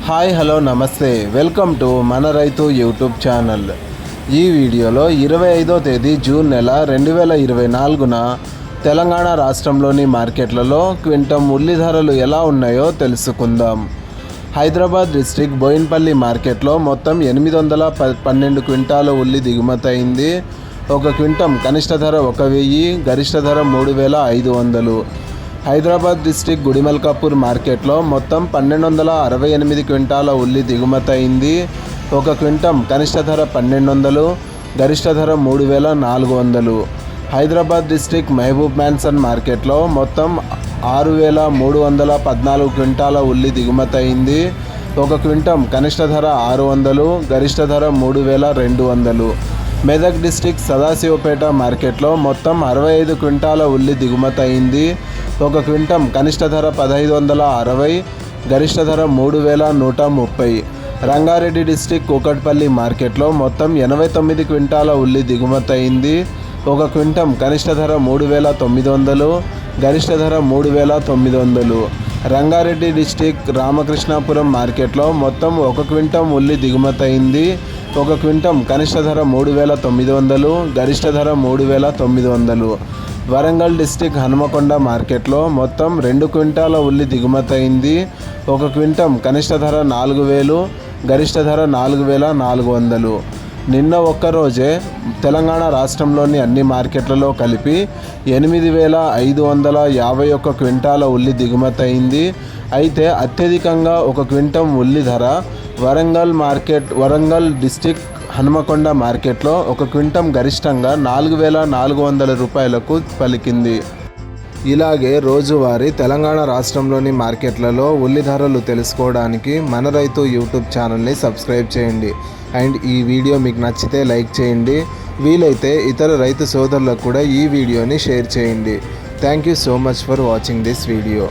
Hi hello నమస్తే, welcome to మన రైతు యూట్యూబ్ ఛానల్. ఈ వీడియోలో 25వ తేదీ జూన్ నెల 2024న తెలంగాణ రాష్ట్రంలోని మార్కెట్లలో క్వింటం ఉల్లి ధరలు ఎలా ఉన్నాయో తెలుసుకుందాం. హైదరాబాద్ డిస్ట్రిక్ట్ బోయిన్పల్లి మార్కెట్లో మొత్తం 812 క్వింటాల ఉల్లి దిగుమతి అయింది. ఒక క్వింటం కనిష్ట ధర 1000, గరిష్ట ధర 3500. హైదరాబాద్ డిస్ట్రిక్ట్ గుడిమల్కాపూర్ మార్కెట్లో మొత్తం 1268 క్వింటాల ఉల్లి దిగుమతి అయింది. ఒక క్వింటం కనిష్ట ధర 1200, గరిష్ట ధర 3400. హైదరాబాద్ డిస్ట్రిక్ట్ మహబూబ్ మ్యాన్సన్ మార్కెట్లో మొత్తం 6314 క్వింటాల ఉల్లి దిగుమతి అయింది. ఒక క్వింటం కనిష్ట ధర 600, గరిష్ట ధర 3200. మెదక్ డిస్ట్రిక్ట్ సదాశివపేట మార్కెట్లో మొత్తం 65 క్వింటాల ఉల్లి దిగుమతి అయింది. ఒక క్వింటం కనిష్ట ధర 1560, గరిష్ట ధర 3130. రంగారెడ్డి డిస్ట్రిక్ట్ కూకట్పల్లి మార్కెట్లో మొత్తం 89 క్వింటాల ఉల్లి దిగుమతి అయింది. ఒక క్వింటం కనిష్ట ధర 3900, గరిష్ట ధర 3900. రంగారెడ్డి డిస్ట్రిక్ట్ రామకృష్ణాపురం మార్కెట్లో మొత్తం 1 క్వింటం ఉల్లి దిగుమతి అయింది. ఒక క్వింటం కనిష్ట ధర 3900, గరిష్ట ధర 3900. వరంగల్ డిస్ట్రిక్ట్ హనుమకొండ మార్కెట్లో మొత్తం 2 క్వింటాల ఉల్లి దిగుమతి అయింది. ఒక క్వింటం కనిష్ట ధర 4000, గరిష్ట ధర 4400. నిన్న ఒక్కరోజే తెలంగాణ రాష్ట్రంలోని అన్ని మార్కెట్లలో కలిపి 8551 క్వింటాల ఉల్లి దిగుమతి అయింది. అయితే అత్యధికంగా 1 క్వింటం ఉల్లి ధర వరంగల్ డిస్ట్రిక్ట్ హనుమకొండ మార్కెట్లో 1 క్వింటం గరిష్టంగా 4400 రూపాయలకు పలికింది. ఇలాగే రోజువారీ తెలంగాణ రాష్ట్రంలోని మార్కెట్లలో ఉల్లి ధరలు తెలుసుకోవడానికి మన రైతు యూట్యూబ్ ఛానల్ని సబ్స్క్రైబ్ చేయండి. అండ్ ఈ వీడియో మీకు నచ్చితే లైక్ చేయండి. వీలైతే ఇతర రైతు సోదరులకు కూడా ఈ వీడియోని షేర్ చేయండి. Thank you so much for watching this video.